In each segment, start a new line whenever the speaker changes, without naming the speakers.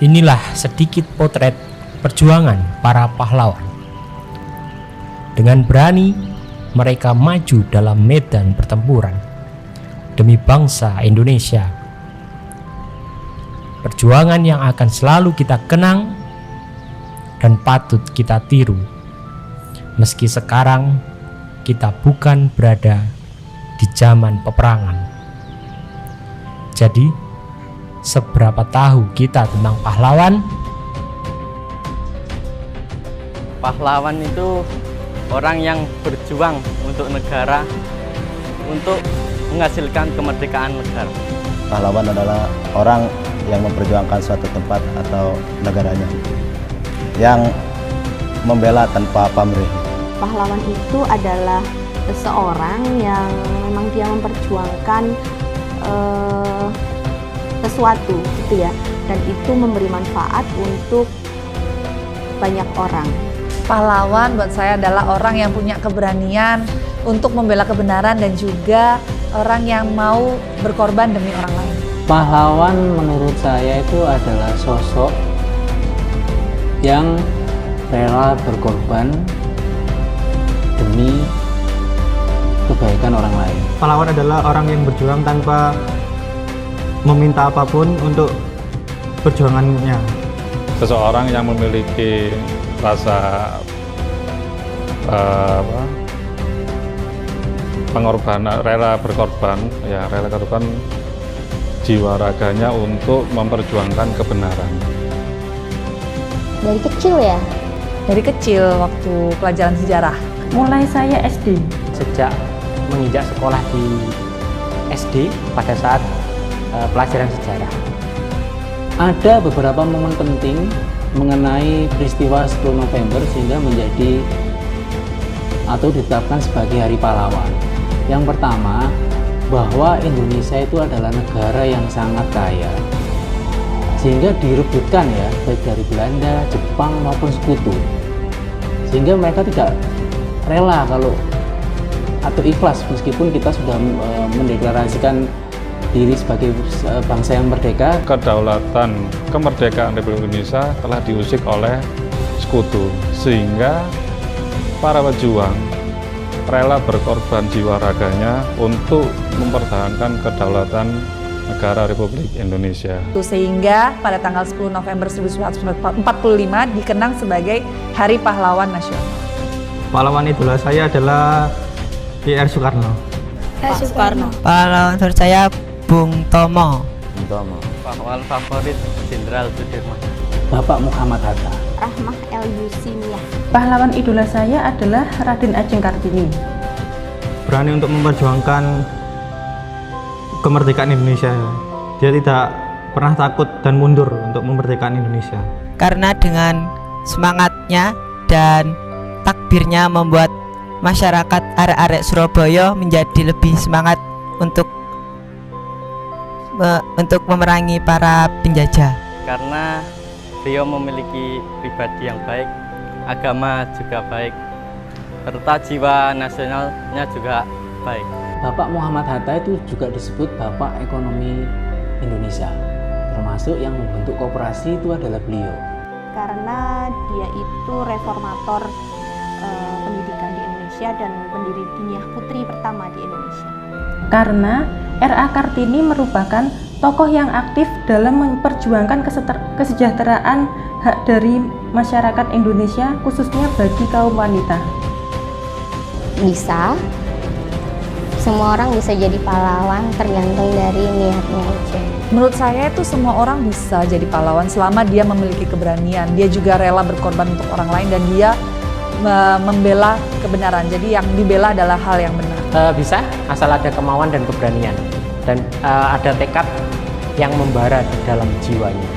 Inilah sedikit potret perjuangan para pahlawan. Dengan berani, mereka maju dalam medan pertempuran demi bangsa Indonesia. Perjuangan yang akan selalu kita kenang dan patut kita tiru, meski sekarang kita bukan berada di zaman peperangan. Jadi, seberapa tahu kita tentang pahlawan?
Pahlawan itu orang yang berjuang untuk negara, untuk menghasilkan kemerdekaan negara.
Pahlawan adalah orang yang memperjuangkan suatu tempat atau negaranya, yang membela tanpa pamrih.
Pahlawan itu adalah seseorang yang memang dia memperjuangkan sesuatu gitu ya, dan itu memberi manfaat untuk banyak orang.
Pahlawan buat saya adalah orang yang punya keberanian untuk membela kebenaran dan juga orang yang mau berkorban demi orang lain.
Pahlawan menurut saya itu adalah sosok yang rela berkorban demi kebaikan orang lain.
Pahlawan adalah orang yang berjuang tanpa meminta apapun untuk perjuangannya.
Seseorang yang memiliki rasa pengorbanan, rela berkorban, jiwa raganya untuk memperjuangkan kebenaran.
Dari kecil ya?
Dari kecil waktu pelajaran sejarah.
Mulai saya SD.
Sejak menginjak sekolah di SD pada saat pelajaran sejarah.
Ada beberapa momen penting mengenai peristiwa 10 November sehingga menjadi atau ditetapkan sebagai Hari Pahlawan. Yang pertama, bahwa Indonesia itu adalah negara yang sangat kaya, sehingga direbutkan ya, baik dari Belanda, Jepang maupun sekutu, sehingga mereka tidak rela atau ikhlas meskipun kita sudah mendeklarasikan diri sebagai bangsa yang merdeka.
Kedaulatan kemerdekaan Republik Indonesia telah diusik oleh sekutu, sehingga para pejuang rela berkorban jiwa raganya untuk mempertahankan kedaulatan negara Republik Indonesia.
Sehingga pada tanggal 10 November 1945 dikenang sebagai Hari Pahlawan Nasional.
Pahlawan idola saya adalah I.R. Soekarno.
Pak Soekarno.
Pahlawan favorit saya Bung Tomo.
Pahlawan favorit Jenderal Sudirman.
Bapak Muhammad Hatta.
Rahmah El Yusimiyah.
Pahlawan idola saya adalah Raden Ajeng Kartini.
Berani untuk memperjuangkan kemerdekaan Indonesia. Dia tidak pernah takut dan mundur untuk memerdekakan Indonesia.
Karena dengan semangatnya dan takbirnya membuat masyarakat arek-arek Surabaya menjadi lebih semangat untuk memerangi para penjajah.
Karena beliau memiliki pribadi yang baik, agama juga baik, serta jiwa nasionalnya juga baik.
Bapak Muhammad Hatta itu juga disebut Bapak Ekonomi Indonesia, termasuk yang membentuk koperasi itu adalah beliau.
Karena dia itu reformator pendidikan di Indonesia dan pendiri Diniyah Putri pertama di Indonesia.
Karena R.A. Kartini merupakan tokoh yang aktif dalam memperjuangkan kesejahteraan hak dari masyarakat Indonesia, khususnya bagi kaum wanita.
Bisa, semua orang bisa jadi pahlawan tergantung dari niatnya aja.
Menurut saya itu semua orang bisa jadi pahlawan selama dia memiliki keberanian. Dia juga rela berkorban untuk orang lain dan dia membela kebenaran. Jadi yang dibela adalah hal yang benar.
Bisa, asal ada kemauan dan keberanian, dan ada tekad yang membara di dalam jiwanya.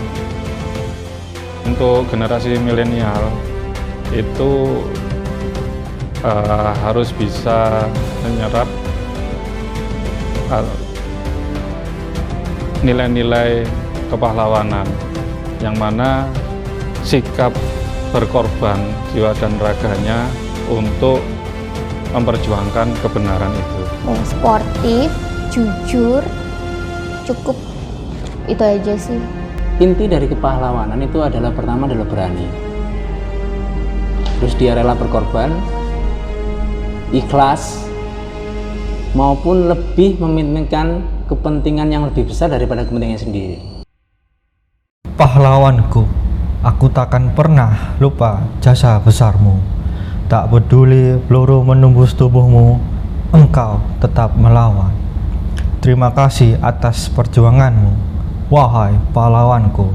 Untuk generasi milenial itu harus bisa menyerap nilai-nilai kepahlawanan, yang mana sikap berkorban jiwa dan raganya untuk memperjuangkan kebenaran itu.
Sportif, jujur, cukup itu aja sih.
inti dari kepahlawanan itu adalah pertama adalah berani. Terus dia rela berkorban, ikhlas, maupun lebih mementingkan kepentingan yang lebih besar daripada kepentingannya sendiri.
Pahlawanku, aku takkan pernah lupa jasa besarmu. Tak peduli peluru menembus tubuhmu, engkau tetap melawan. Terima kasih atas perjuanganmu, wahai pahlawanku.